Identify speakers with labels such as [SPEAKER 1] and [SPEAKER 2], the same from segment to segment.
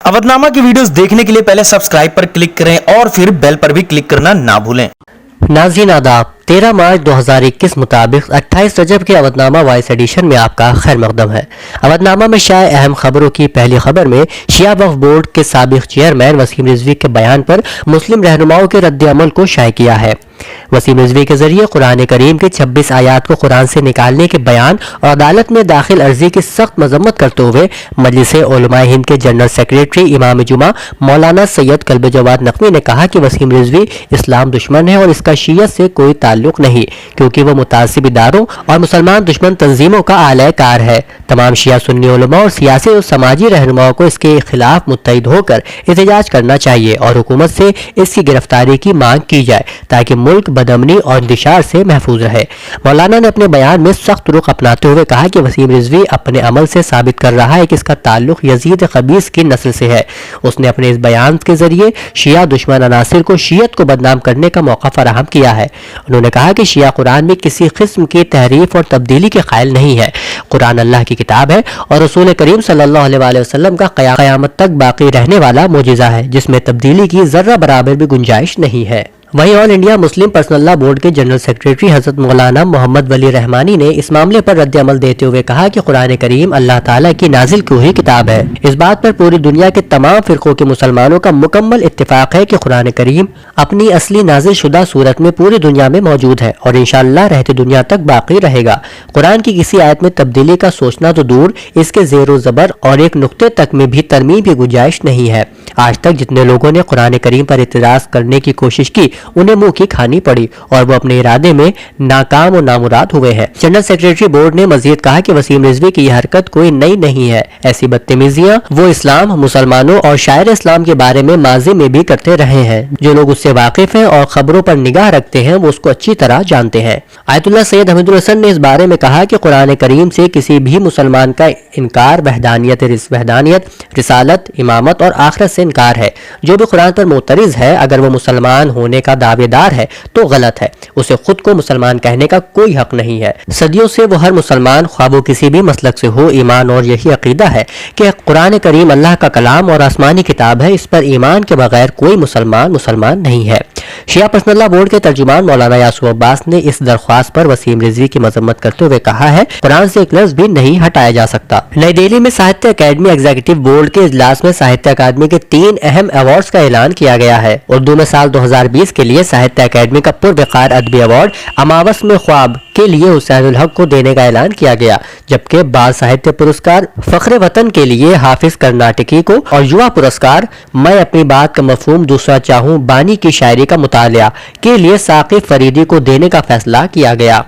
[SPEAKER 1] अवधनामा की वीडियोस देखने के लिए पहले सब्सक्राइब पर क्लिक करें और फिर बेल पर भी क्लिक करना ना भूलें।
[SPEAKER 2] नाज़रीन आदाब, 13 मार्च 2021 मुताबिक 28 रजब के अवधनामा वॉइस एडिशन में आपका खैर मकदम है। अवधनामा में शाये अहम खबरों की पहली खबर में शिया वक्फ बोर्ड के साबिक चेयरमैन वसीम रिजवी के बयान पर मुस्लिम रहनुमाओं के रद्द अमल को शाये किया है। वसीम रिजवी के जरिए कुरान करीम के 26 आयात को कुरान से निकालने के बयान और अदालत में दाखिल अर्जी की सख्त मजम्मत करते हुए मजलिस उलमा हिंद के जनरल सेक्रेटरी इमाम जुमा मौलाना सैयद कल्ब जवाद नकवी ने कहा कि वसीम रिजवी इस्लाम दुश्मन है और इसका शियत से कोई ताल्लुक नहीं, क्योंकि वो मुतासिब इदारों और मुसलमान दुश्मन तंजीमों का आलयकार है। तमाम शिया सुन्नी उलमा और सियासी और समाजी रहनुमाओं को इसके खिलाफ मुत्तहिद होकर एहतजाज करना चाहिए और हुकूमत से इसकी गिरफ्तारी की मांग की जाए ताकि मुल्क बदअमनी और इंतशार से महफूज रहे। मौलाना ने अपने बयान में सख्त रुख अपनाते हुए कहा कि वसीम रिजवी अपने अमल से साबित कर रहा है कि इसका ताल्लुक यजीद खबीस की नस्ल से है। उसने अपने इस बयान के जरिए शिया दुश्मन अनासिर को शियत को बदनाम करने का मौका फराहम किया है। उन्होंने कहा कि शिया कुरान में किसी किस्म की तहरीफ और तब्दीली के कायल नहीं है। कुरान अल्लाह की किताब है और रसूल करीम सल्लल्लाहु अलैहि वसल्लम का क़यामत तक बाकी रहने वाला मोजिज़ा है, जिसमें तब्दीली की जर्रा बराबर भी गुंजाइश नहीं है। वहीं all India Muslim personal law board के जनरल सेक्रेटरी हजरत मौलाना मोहम्मद वली रहमानी ने इस मामले पर रद्द अमल देते हुए कहा कि कुरान करीम अल्लाह ताला की नाजिल की हुई किताब है। इस बात पर पूरी दुनिया के तमाम फिरकों के मुसलमानों का मुकम्मल इत्तिफाक है कि कुरान करीम अपनी असली नाजिल शुदा सूरत में पूरी दुनिया में मौजूद है और इंशाअल्लाह रहती दुनिया तक बाकी रहेगा। कुरान की किसी आयत में तब्दीली का सोचना तो दूर, इसके ज़ेरो ज़बर और एक नुक्ते तक में भी तरमीम की गुंजाइश नहीं है। आज तक जितने लोगों ने कुरान करीम पर इतराज़ करने की कोशिश की उन्हें मुंह की खानी पड़ी और वो अपने इरादे में नाकाम और नामुराद हुए हैं। जनरल सेक्रेटरी बोर्ड ने मजीद कहा कि वसीम रिजवी की यह हरकत कोई नई नहीं है। ऐसी बदतमीजियां वो इस्लाम, मुसलमानों और शायर इस्लाम के बारे में माजी में भी करते रहे हैं। जो लोग उससे वाकिफ हैं और खबरों पर निगाह रखते हैं वो उसको अच्छी तरह जानते हैं। आयतुल्लाह सैयद हमीदुल हसन ने इस बारे में कहा कि कुरान करीम से किसी भी मुसलमान का इनकार वहदानियत, रिसालत, इमामत और आखिरत से इनकार है। जो भी कुरान पर मोतरिज है, अगर वो मुसलमान होने का दावेदार है तो गलत है। उसे खुद को मुसलमान कहने का कोई हक नहीं है। सदियों से वो हर मुसलमान, ख्वाह वो किसी भी मसलक से हो, ईमान और यही अकीदा है कि कुरान करीम अल्लाह का कलाम और आसमानी किताब है। इस पर ईमान के बगैर कोई मुसलमान नहीं है। शिया पर्सनल लॉ बोर्ड के तर्जुमान मौलाना यासूफ अब्बास ने इस दरख्वास्त पर वसीम रिजवी की मजम्मत करते हुए कहा है, कुरान से एक लफ्ज भी नहीं हटाया जा सकता। नई दिल्ली में साहित्य अकादमी एग्जीक्यूटिव बोर्ड के इजलास में साहित्य अकादमी के 3 अहम अवार्ड्स का ऐलान किया गया है। उर्दू में साल 2020 के लिए साहित्य अकादमी का पुरवकार अदबी अवार्ड अमावस में ख्वाब के लिए हुसैनुल हक को देने का ऐलान किया गया, जबकि बाल साहित्य पुरस्कार फख्रे वतन के लिए हाफिज कर्नाटकी को और युवा पुरस्कार मैं अपनी बात का मफहूम दूसरा चाहूं बानी की शायरी का मुतालिया के लिए साकिब फरीदी को देने का फैसला किया गया।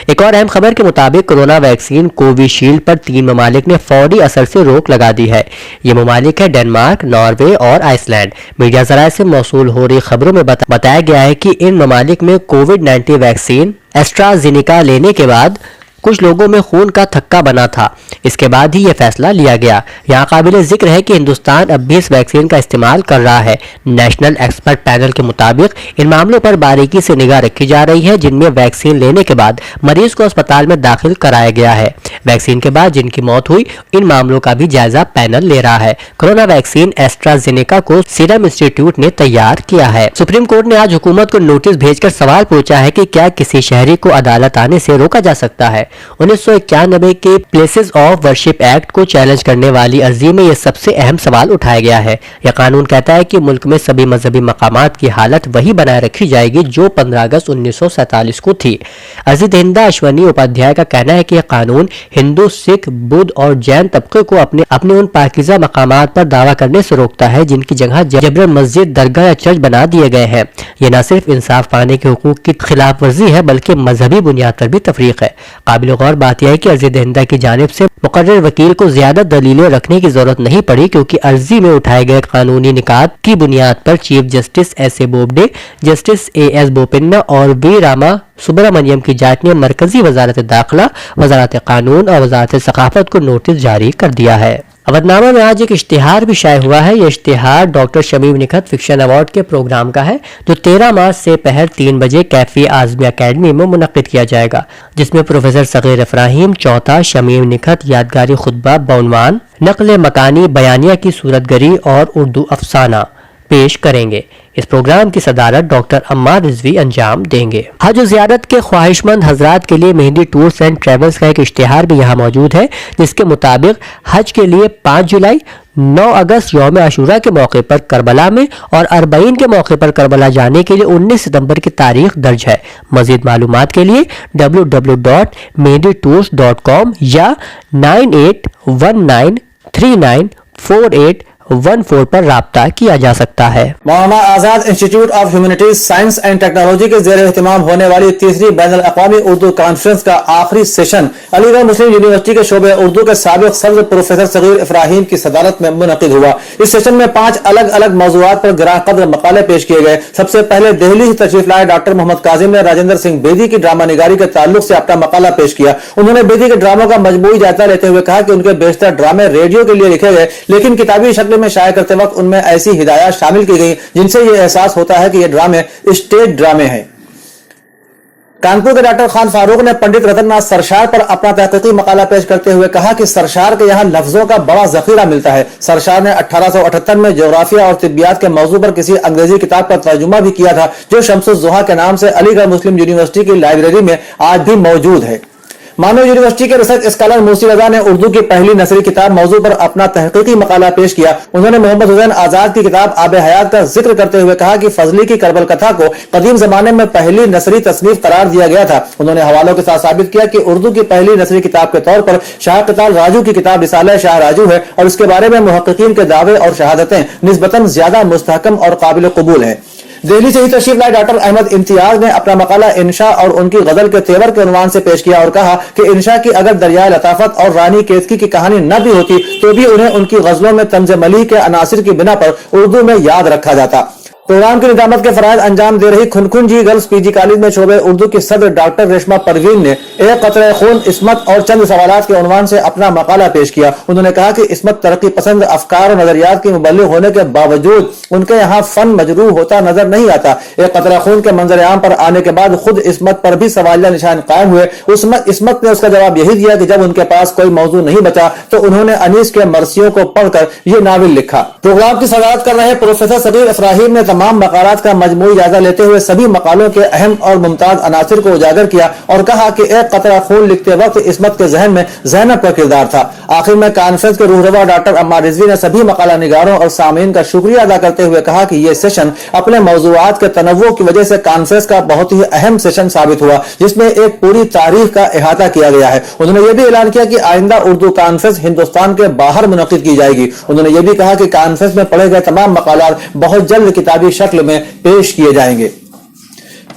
[SPEAKER 2] एक और अहम खबर के मुताबिक कोरोना वैक्सीन कोविशील्ड पर 3 ममालिक ने फौरी असर से रोक लगा दी है। ये ममालिक है डेनमार्क, नॉर्वे और आइसलैंड। मीडिया जराये से मौसूल हो रही खबरों में बताया गया है कि इन ममालिक में कोविड-19 वैक्सीन एस्ट्राजेनेका लेने के बाद कुछ लोगों में खून का थक्का बना था। इसके बाद ही यह फैसला लिया गया। यहाँ काबिल जिक्र है कि हिंदुस्तान अब भी इस वैक्सीन का इस्तेमाल कर रहा है। नेशनल एक्सपर्ट पैनल के मुताबिक इन मामलों पर बारीकी से निगाह रखी जा रही है, जिनमें वैक्सीन लेने के बाद मरीज को अस्पताल में दाखिल कराया गया है। वैक्सीन के बाद जिनकी मौत हुई, इन मामलों का भी जायजा पैनल ले रहा है। कोरोना वैक्सीन एस्ट्राजेनेका को सीरम इंस्टीट्यूट ने तैयार किया है। सुप्रीम कोर्ट ने आज हुकूमत को नोटिस भेजकर सवाल पूछा है कि क्या किसी शहरी को अदालत आने से रोका जा सकता है। 1991 के प्लेसेस ऑफ वर्शिप एक्ट को चैलेंज करने वाली अर्जी में यह सबसे अहम सवाल उठाया गया है। यह कानून कहता है कि मुल्क में सभी मजहबी मकामात की हालत वही बनाए रखी जाएगी जो 15 अगस्त 1947 को थी। अर्जी दहिंदा अश्वनी उपाध्याय का कहना है कि यह कानून हिंदू, सिख, बुद्ध और जैन तबके को अपने उन पाकीज़ा मकामात पर दावा करने से रोकता है जिनकी जगह जबरन मस्जिद, दरगाह या चर्च बना दिए गए हैं। यह न सिर्फ इंसाफ पाने के हुकूक की खिलाफ वर्जी है बल्कि मजहबी बुनियाद पर भी तफरीक है। काबिल गौर बात यह है कि अर्जी दहिंदा की जानिब से मुकर्रर वकील को ज्यादा दलीलें रखने की जरूरत नहीं पड़ी, क्योंकि अर्जी में उठाए गए कानूनी निकात की बुनियाद पर chief justice S A Bobde, justice A S Bopanna और वी रामा सुब्रमण्यम की जांच ने मरकजी वजारत दाखिला, वजारत कानून और वजारत सकाफत को नोटिस जारी कर दिया है। अवधनामा में आज एक इश्तिहार भी शाये हुआ है। ये इश्तिहार doctor Shamim Nikhat fiction award के प्रोग्राम का है, जो 13 मार्च से पहर 3 बजे कैफे आज़मी अकेडमी में मुनक्किद किया जाएगा, जिसमें प्रोफेसर सगीर इफ्राहिम चौथा शमीम निखत यादगारी खुतबा बउनवान नक़ल मकानी बयानिया की सूरतगरी और उर्दू अफसाना पेश करेंगे। इस प्रोग्राम की सदारत डॉक्टर अम्मार रिजवी अंजाम देंगे। हज ज़ियारत के ख्वाहिशमंद हजरात के लिए मेहंदी टूर्स एंड ट्रेवल्स का एक इश्तिहार भी यहाँ मौजूद है, जिसके मुताबिक हज के लिए 5 जुलाई, 9 अगस्त यौम आशूरा के मौके पर करबला में और अरबईन के मौके पर करबला जाने के लिए 19 सितंबर की तारीख दर्ज है। मज़ीद मालूमात के लिए www.mehenditours.com या 9819394814 पर राब्ता किया जा सकता है।
[SPEAKER 3] Maulana Azad Institute of Humanities, Science and Technology के ज़ेर एहतमाम होने वाली तीसरी बैनुल अक़वामी उर्दू कॉन्फ्रेंस का आखिरी सेशन अलीगढ़ मुस्लिम यूनिवर्सिटी के शोबे उर्दू के साबिक़ सदर प्रोफेसर सगीर इफ्राहिम की सदारत में मुनक़िद हुआ। इस सेशन में 5 अलग अलग मौज़ूआत पर गिरां क़द्र मक़ाले पेश किए गए। सबसे पहले दिल्ली से तशरीफ लाए डॉक्टर मोहम्मद काजिम ने राजेंद्र सिंह बेदी की ड्रामा निगारी के ताल्लुक से अपना मक़ाला पेश किया। उन्होंने बेदी के ड्रामों का मजमूई जायजा लेते हुए कहा कि उनके बेशतर ड्रामे रेडियो के लिए लिखे गए, लेकिन किताबी शक्ल में शाया करते वक्त उनमें ऐसी हिदायत शामिल की गई जिनसे यह एहसास होता है कि ये ड्रामे स्टेज ड्रामे हैं। कानपुर के डॉक्टर खान फारूक ने पंडित रतननाथ सरशार पर अपना तहकीकी मकाला पेश करते हुए कहा कि सरशार के यहाँ लफ्जों का बड़ा जखीरा मिलता है। सरशार ने 1878 में ज्योग्राफिया और तिब्बियात के मौजू पर किसी अंग्रेजी किताब का तर्जुमा भी किया था, जो शम्सुज़्ज़ुहा के नाम से अलीगढ़ मुस्लिम यूनिवर्सिटी की लाइब्रेरी में आज भी मौजूद है। मानव यूनिवर्सिटी के रिसर्च स्कॉलर मूसी रजा ने उर्दू की पहली नसरी किताब मौजू पर अपना तहकीकी मकाला पेश किया। उन्होंने मोहम्मद हुसैन आजाद की किताब आब हयात का जिक्र करते हुए कहा कि फजली की करबल कथा को कदीम जमाने में पहली नसरी तसनीफ करार दिया गया था। उन्होंने हवालों के साथ साबित किया कि उर्दू की पहली नसरी किताब के तौर पर शाह क़ताल राजू की किताब रिसाला शाह राजू है और इसके बारे में मुहक्किकीन के दावे और शहादतें निस्बतन ज्यादा मुस्तहकम और काबिल कबूल है। दिल्ली से ही तशरीफ लाए डॉक्टर अहमद इम्तियाज ने अपना मकाला इंशा और उनकी गजल के तेवर के उन्वान से पेश किया और कहा कि इंशा की अगर दरियाए लताफत और रानी केतकी की कहानी न भी होती तो भी उन्हें उनकी गजलों में तंज मली के अनासिर की बिना पर उर्दू में याद रखा जाता। प्रोग्राम की निजामत के फराइज अंजाम दे रही खुनखुन जी गर्ल्स पीजी कॉलेज में शोबे उर्दू की सदर डॉक्टर रेशमा परवीन ने एक कतरे खून इस्मत और चंद सवालात के उन्वान से अपना मकाला पेश किया। उन्होंने कहा कि इस्मत तरक्की पसंद अफकार और नजरियात की मुबल्लिग होने के बावजूद उनके यहाँ फन मजरूह होता नजर नहीं आता। एक कतरा खून के मंजर आम पर आने के बाद खुद इस्मत पर भी सवालिया निशान कायम हुए। इस्मत ने उसका जवाब यही दिया कि जब उनके पास कोई मौजू नहीं बचा तो उन्होंने अनीस के मरसियों को पढ़कर ये नावल लिखा। प्रोग्राम की सदारत कर रहे प्रोफेसर सगीर इफ्राहिम ने तमाम मकालात का मजमूई जायजा लेते हुए सभी मकालों के अहम और मुमताज अनासिर को उजागर किया और कहा कि एक कतरा खून लिखते वक्त इस्मत के जहन में ज़ैनब का किरदार था। आखिर में कॉन्फ्रेंस के रूहरवा डॉक्टर अम्मार रिजवी ने सभी मकाला निगारों और सामीन का शुक्रिया अदा करते हुए कहा कि यह सेशन अपने मौजूआत के तनव्वुर की वजह से कॉन्फ्रेंस का बहुत ही अहम सेशन साबित हुआ, जिसमें एक पूरी तारीख का अहाता किया गया है। उन्होंने यह भी ऐलान किया कि आइंदा उर्दू कॉन्फ्रेंस हिंदुस्तान के बाहर मुनक्किद की जाएगी। उन्होंने यह भी कहा कि कॉन्फ्रेंस में पढ़े गए तमाम मकालात बहुत जल्द किताबी शक्ल में पेश किए जाएंगे।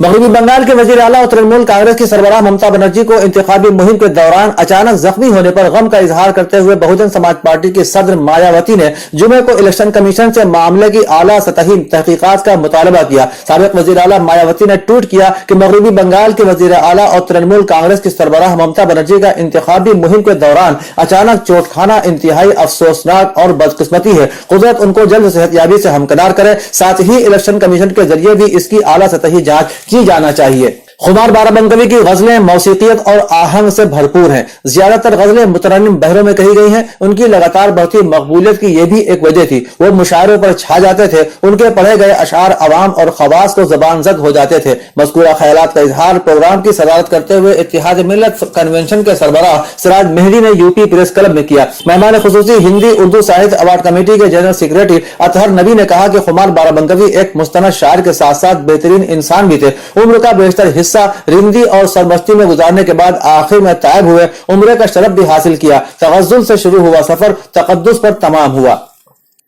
[SPEAKER 3] मगरबी बंगाल के वजीर आला और तृणमूल कांग्रेस की सरबराह ममता बनर्जी को इंतखाबी मुहिम के दौरान अचानक जख्मी होने पर गम का इजहार करते हुए बहुजन समाज पार्टी की सदर मायावती ने जुमे को इलेक्शन कमीशन से मामले की आला सतही तहकीकात का मुतालबा किया। साबिक वजीर आला मायावती ने ट्वीट किया कि मगरबी बंगाल के वजीर आला और तृणमूल कांग्रेस की सरबराह ममता बनर्जी का इंतखाबी मुहिम के दौरान अचानक चोट खाना इंतहाई अफसोसनाक और बदकिस्मती है। कुदरत उनको जल्द सेहतयाबी से हमकनार करे। साथ ही इलेक्शन कमीशन के जरिए भी इसकी आला सतही जांच की जाना चाहिए। खुमार बाराबंकवी की गजलें मौसीकियत और आहंग से भरपूर हैं। ज्यादातर गजलें मुतरन्निम बहरों में कही गई हैं। उनकी लगातार बढ़ती मकबूलियत की यह भी एक वजह थी। वो मुशायरों पर छा जाते थे। उनके पढ़े गए अशार अवाम और खवास को जबानजद हो जाते थे। मज़कूरा ख्यालात का इजहार प्रोग्राम की सदारत करते हुए इत्तेहाद मिल्लत कन्वेंशन के सरबराह सिराज मेहदी ने यूपी प्रेस क्लब में किया। मेहमान खुसूसी हिंदी उर्दू साहित्य अवार्ड कमेटी के जनरल सेक्रेटरी अतहर नबी ने कहा कि खुमार बाराबंकवी एक मुस्तनद शायर के साथ साथ बेहतरीन इंसान भी थे। उम्र का बेशतर हिस्सा रिंदी और सरमस्ती में गुजारने के बाद आखिर में तायब हुए। उम्र का शरफ भी हासिल किया। तगज़्ज़ुल से शुरू हुआ सफर तक़द्दुस पर तमाम हुआ।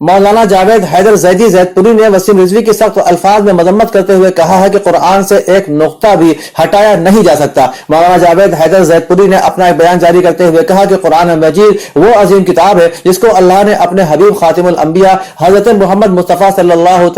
[SPEAKER 3] मौलाना जावेद हैदर जैदी जैदपुरी ने वसीम रिजवी की सख्त अल्फाज में मजम्मत करते हुए कहा है कि कुरान से एक नुक्ता भी हटाया नहीं जा सकता। मौलाना जावेद हैदर जैदपुरी ने अपना एक बयान जारी करते हुए कहा कि कुरान मजीद वो अजीम किताब है जिसको अल्लाह ने अपने हबीब खातिमुल अंबिया हजरत मोहम्मद मुस्तफ़ा सल्लल्लाहु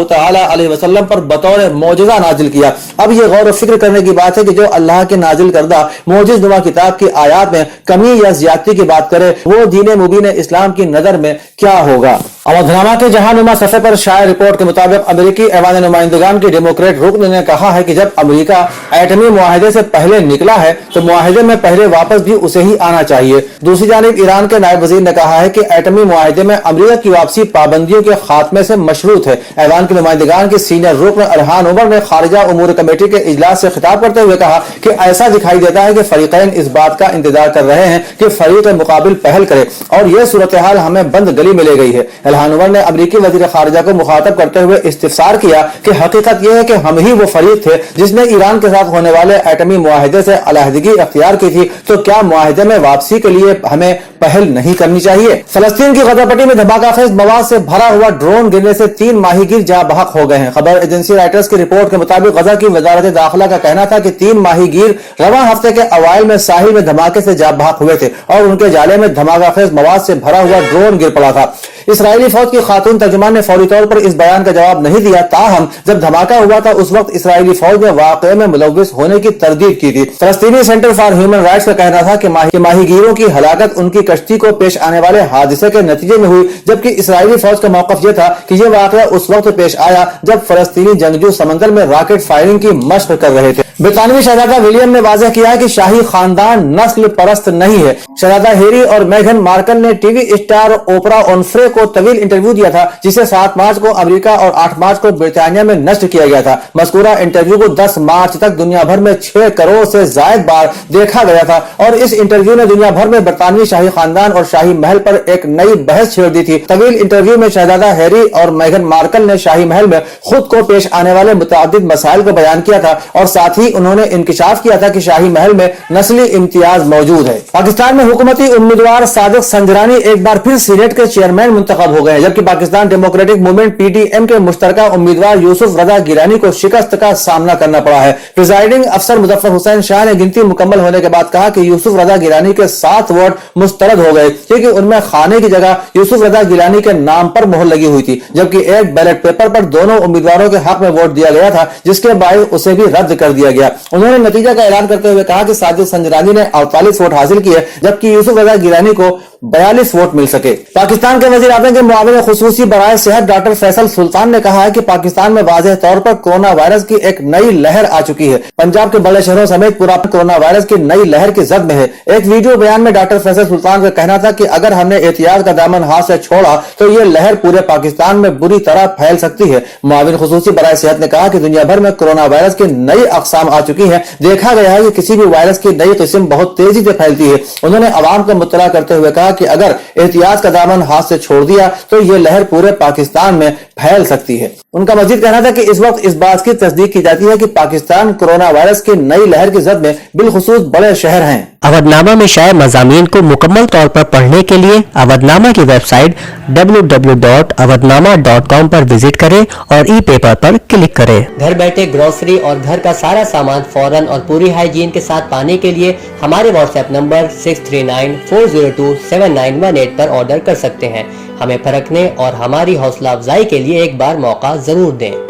[SPEAKER 3] तआला अलैहि वसल्लम पर बतौर मौजज़ा नाजिल किया। अब ये गौर फिक्र करने की बात है कि जो अल्लाह के नाजिल करदा मौजिज़नुमा किताब की आयात में कमी या ज्यादती की बात करे वो दीन मुबीन इस्लाम की नजर में क्या होगा। अवधनामा के जहानुमा सफे पर शायर रिपोर्ट के मुताबिक अमेरिकी ऐवान नुमाइंदगान की डेमोक्रेट रुकन ने कहा है कि जब अमेरिका एटमी मुआहदे से पहले निकला है तो मुआहदे में पहले वापस भी उसे ही आना चाहिए। दूसरी जानिब ईरान के नायब वजीर ने कहा है कि एटमी मुआहदे में अमेरिका की वापसी पाबंदियों के खात्मे से मशरूत है। ऐवान के नुमाइंदगान के सीनियर रुकन अरहान उमर ने खारिजा उमूर कमेटी के इजलास से खिताब करते हुए कहा कि ऐसा दिखाई देता है कि फरीकैन इस बात का इंतजार कर रहे हैं कि फरीक मुकाबिल पहल करे और यह सूरत हाल हमें बंद गली में ले गई है। अरहान उमर ने अमेरिकी वजीर खारिजा को मुखातब करते हुए इस्तिफसार किया कि हकीकत यह है कि हम ही वो फरीक थे जिसने ईरान के साथ होने वाले एटमी मुआहदे से अलहदगी अख्तियार की थी, तो क्या मुआहदे में वापसी के लिए हमें पहल नहीं करनी चाहिए। फलस्तीन की गजापट्टी में धमाकाखेज मवाद से भरा हुआ ड्रोन गिरने से 3 माहीगीर जहां बहक हो गए हैं। खबर एजेंसी राइटर्स की रिपोर्ट के मुताबिक गजा की वजारत दाखिला का कहना था कि 3 माहीगीर रवां हफ्ते के अवाइल में साहिल में धमाके से जा बहक हुए थे और उनके जाले में धमाकाखेज मवाद से भरा हुआ ड्रोन गिर पड़ा था। इसराइली फौज की खातून तर्जुमान ने फौरी तौर पर इस बयान का जवाब नहीं दिया, ताहम जब धमाका हुआ था उस वक्त इसराइली फौज ने वाकये में मुलव्विस होने की तरदीद की थी। फलस्तीनी सेंटर फॉर ह्यूमन राइट्स का कहना था कि माहीगीरों की हलाकत उनकी कश्ती को पेश आने वाले हादसे के नतीजे में हुई, जबकि इसराइली फौज का मौकफ यह था कि यह वाकया उस वक्त पेश आया जब फलस्तीनी जंगजू समंदर में रॉकेट फायरिंग की मशक कर रहे थे। ब्रितानवी शहजादा विलियम ने वाज़ेह किया है कि शाही खानदान नस्ल परस्त नहीं है। शहजादा हैरी और मेघन मार्कल ने टीवी स्टार ओपरा ओनफ्रे को तवील इंटरव्यू दिया था जिसे 7 मार्च को अमेरिका और 8 मार्च को ब्रिटानिया में नष्ट किया गया था। मज़कूरा इंटरव्यू को 10 मार्च तक दुनिया भर में 6 करोड़ से ज्यादा बार देखा गया था और इस इंटरव्यू ने दुनिया भर में ब्रितानवी शाही खानदान और शाही महल पर एक नई बहस छेड़ दी थी। तवील इंटरव्यू में शहजादा हैरी और मेघन मार्कल ने शाही महल में खुद को पेश आने वाले मुतअद्दिद मसाइल को बयान किया था और साथ ही उन्होंने इंकिशाफ किया था कि शाही महल में नस्ली इम्तियाज मौजूद है। पाकिस्तान में हुकूमती उम्मीदवार सादिक संजरानी एक बार फिर सीनेट के चेयरमैन मुंतखब हो गए, जबकि पाकिस्तान डेमोक्रेटिक मूवमेंट PDM के मुश्तरका उम्मीदवार यूसुफ रजा गिलानी को शिकस्त का सामना करना पड़ा है। प्रिजाइडिंग अफसर मुजफ्फर हुसैन शाह ने गिनती मुकम्मल होने के बाद कहा कि यूसुफ रजा गिलानी के 7 वोट मुस्तरद हो गए क्योंकि उनमें खाने की जगह यूसुफ रजा गिलानी के नाम पर मोहर लगी हुई थी, जबकि एक बैलेट पेपर पर दोनों उम्मीदवारों के हक में वोट दिया गया था जिसके बायस उसे भी रद्द कर दिया गया। उन्होंने नतीजा का ऐलान करते हुए कहा कि सादिक संजरानी ने 48 वोट हासिल किए जबकि यूसुफ रजा गिलानी को 42 वोट मिल सके। पाकिस्तान के वजीर आज़म के मुआविन खुसूसी बराए सेहत डॉक्टर फैसल सुल्तान ने कहा है कि पाकिस्तान में वाज़ेह तौर पर कोरोना वायरस की एक नई लहर आ चुकी है। पंजाब के बड़े शहरों समेत पूरा कोरोना वायरस की नई लहर की जद में है। एक वीडियो बयान में डॉक्टर फैसल सुल्तान का कहना था कि अगर हमने एहतियात का दामन हाथ से छोड़ा तो ये लहर पूरे पाकिस्तान में बुरी तरह फैल सकती है। मुआविन खुसूसी बराए सेहत ने कहा कि दुनिया भर में कोरोना वायरस की नई अकसाम आ चुकी है। देखा गया है कि किसी भी वायरस की नई किस्म बहुत तेजी से फैलती है। उन्होंने अवाम को मुत्तला करते हुए कहा कि अगर एहतियात का दामन हाथ से छोड़ दिया तो ये लहर पूरे पाकिस्तान में फैल सकती है। उनका मजीद कहना था कि इस वक्त इस बात की तस्दीक की जाती है कि पाकिस्तान कोरोना वायरस की नई लहर की जद में बिलखुसूस बड़े शहर हैं।
[SPEAKER 2] अवधनामा में शाये मज़ामीन को मुकम्मल तौर पर पढ़ने के लिए अवधनामा की वेबसाइट www.awadnama.com पर विजिट करें और ई पेपर पर क्लिक करें। घर बैठे ग्रोसरी और घर का सारा सामान फौरन और पूरी हाइजीन के साथ पाने के लिए हमारे व्हाट्सएप नंबर 6394027918 पर ऑर्डर कर सकते हैं। हमें परखने और हमारी हौसला अफजाई के लिए एक बार मौका जरूर दें।